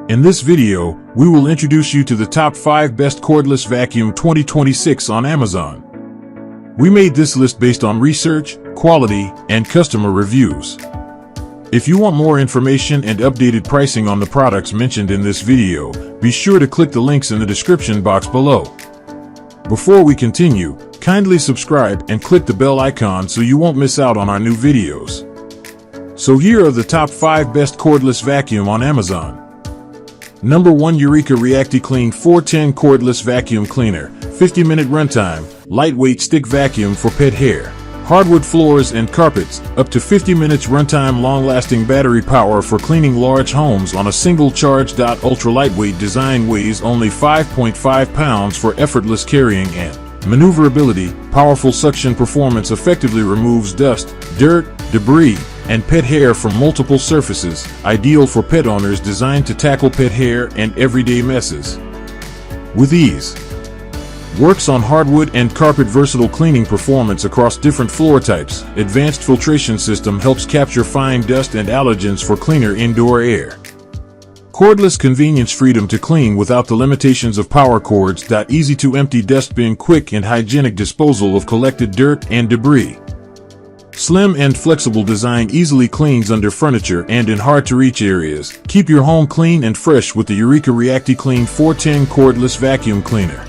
In this video, we will introduce you to the top 5 best cordless vacuum 2026 on Amazon. We made this list based on research, quality, and customer reviews. If you want more information and updated pricing on the products mentioned in this video, be sure to click the links in the description box below. Before we continue, kindly subscribe and click the bell icon so you won't miss out on our new videos. So here are the top 5 best cordless vacuum on Amazon. Number 1, Eureka ReactiClean 410 Cordless Vacuum Cleaner, 50-minute runtime, lightweight stick vacuum for pet hair, hardwood floors and carpets, up to 50 minutes runtime, long-lasting battery power for cleaning large homes on a single charge. Ultra-lightweight design, weighs only 5.5 pounds for effortless carrying and maneuverability. Powerful suction performance effectively removes dust, dirt, debris, and pet hair from multiple surfaces, ideal for pet owners, designed to tackle pet hair and everyday messes with ease. Works on hardwood and carpet. Versatile cleaning performance across different floor types. Advanced filtration system helps capture fine dust and allergens for cleaner indoor air. Cordless convenience, freedom to clean without the limitations of power cords. Easy to empty dustbin, quick and hygienic disposal of collected dirt and debris. Slim and flexible design, easily cleans under furniture and in hard-to-reach areas. Keep your home clean and fresh with the Eureka ReactiClean 410 Cordless Vacuum Cleaner.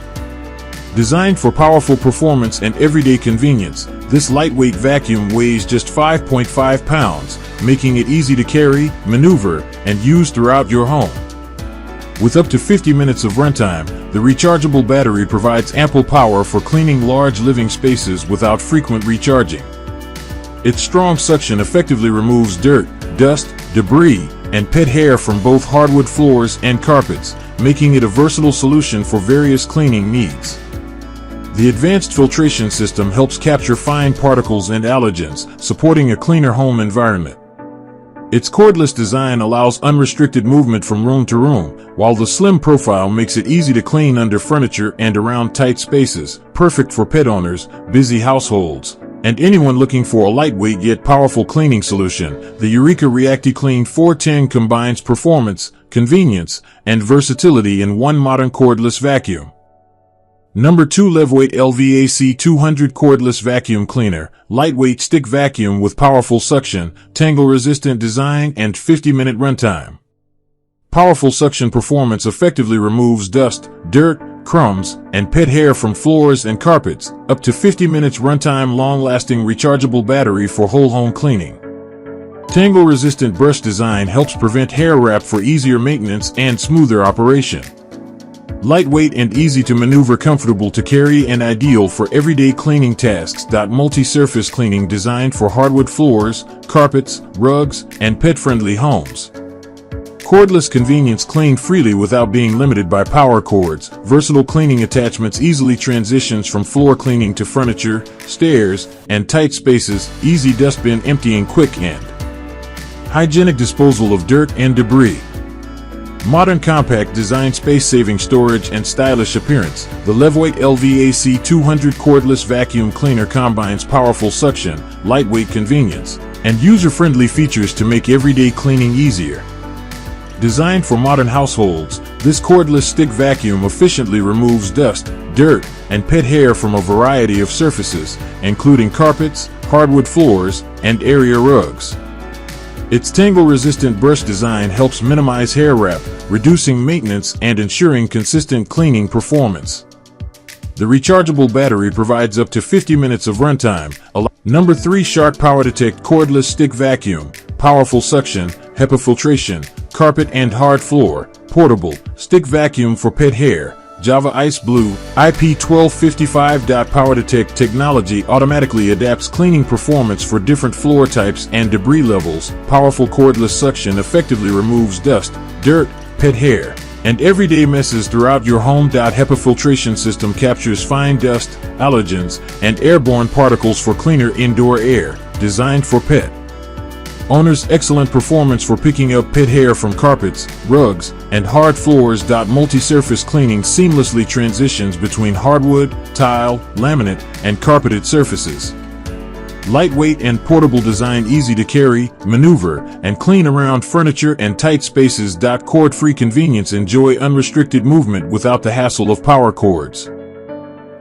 Designed for powerful performance and everyday convenience, this lightweight vacuum weighs just 5.5 pounds, making it easy to carry, maneuver, and use throughout your home. With up to 50 minutes of runtime, the rechargeable battery provides ample power for cleaning large living spaces without frequent recharging. Its strong suction effectively removes dirt, dust, debris, and pet hair from both hardwood floors and carpets, making it a versatile solution for various cleaning needs. The advanced filtration system helps capture fine particles and allergens, supporting a cleaner home environment. Its cordless design allows unrestricted movement from room to room, while the slim profile makes it easy to clean under furniture and around tight spaces, perfect for pet owners, busy households, and anyone looking for a lightweight yet powerful cleaning solution. The Eureka ReactiClean 410 combines performance, convenience, and versatility in one modern cordless vacuum. Number 2, LEVOIT LVAC 200 Cordless Vacuum Cleaner, lightweight stick vacuum with powerful suction, tangle-resistant design, and 50-minute runtime. Powerful suction performance effectively removes dust, dirt, crumbs, and pet hair from floors and carpets. Up to 50 minutes runtime, long-lasting rechargeable battery for whole home cleaning. Tangle-resistant brush design helps prevent hair wrap for easier maintenance and smoother operation. Lightweight and easy to maneuver, comfortable to carry, and ideal for everyday cleaning tasks. Multi-surface cleaning, designed for hardwood floors, carpets, rugs, and pet-friendly homes. Cordless convenience, clean freely without being limited by power cords. Versatile cleaning attachments, easily transitions from floor cleaning to furniture, stairs, and tight spaces. Easy dustbin emptying, quick and hygienic disposal of dirt and debris. Modern compact design, space-saving storage, and stylish appearance. The LEVOIT LVAC 200 Cordless Vacuum Cleaner combines powerful suction, lightweight convenience, and user-friendly features to make everyday cleaning easier. Designed for modern households, this cordless stick vacuum efficiently removes dust, dirt, and pet hair from a variety of surfaces, including carpets, hardwood floors, and area rugs. Its tangle-resistant brush design helps minimize hair wrap, reducing maintenance and ensuring consistent cleaning performance. The rechargeable battery provides up to 50 minutes of runtime. Number 3, Shark PowerDetect Cordless Stick Vacuum, powerful suction, HEPA filtration, carpet and hard floor, portable, stick vacuum for pet hair. Java Ice Blue, IP1255. PowerDetect technology automatically adapts cleaning performance for different floor types and debris levels. Powerful cordless suction effectively removes dust, dirt, pet hair, and everyday messes throughout your home. HEPA filtration system captures fine dust, allergens, and airborne particles for cleaner indoor air, designed for pet owners. Excellent performance for picking up pet hair from carpets, rugs, and hard floors. Multi-surface cleaning seamlessly transitions between hardwood, tile, laminate, and carpeted surfaces. Lightweight and portable design, easy to carry, maneuver, and clean around furniture and tight spaces. Cord-free convenience, enjoy unrestricted movement without the hassle of power cords.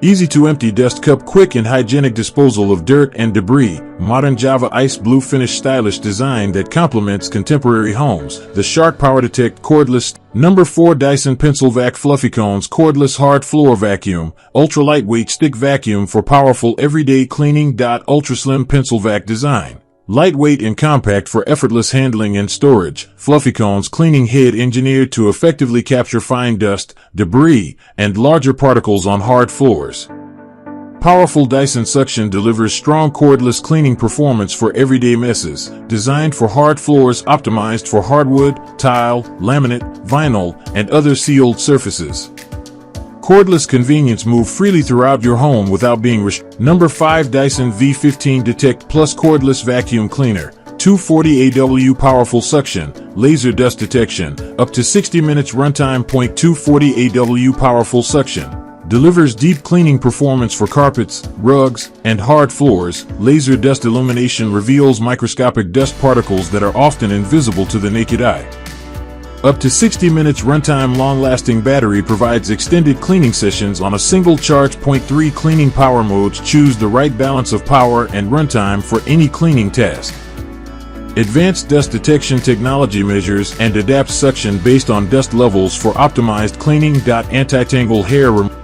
Easy to empty dust cup, quick and hygienic disposal of dirt and debris. Modern Java ice blue finish, stylish design that complements contemporary homes. The Shark PowerDetect Cordless. Number 4, Dyson PencilVac Fluffy Cones Cordless Hard Floor Vacuum. Ultra lightweight stick vacuum for powerful everyday cleaning. Ultra slim PencilVac design. Lightweight and compact for effortless handling and storage. Fluffy Cones cleaning head engineered to effectively capture fine dust, debris, and larger particles on hard floors. Powerful Dyson suction delivers strong cordless cleaning performance for everyday messes. Designed for hard floors, optimized for hardwood, tile, laminate, vinyl, and other sealed surfaces. Cordless convenience, move freely throughout your home without being restricted. Number 5, Dyson V15 Detect Plus Cordless Vacuum Cleaner. 240 AW powerful suction, laser dust detection, up to 60 minutes runtime. 240 AW powerful suction. Delivers deep cleaning performance for carpets, rugs, and hard floors. Laser dust illumination reveals microscopic dust particles that are often invisible to the naked eye. Up to 60 minutes runtime. Long-lasting battery provides extended cleaning sessions on a single charge. 3 Cleaning power modes, choose the right balance of power and runtime for any cleaning task. Advanced dust detection technology measures and adapts suction based on dust levels for optimized cleaning. Anti-tangle hair removal.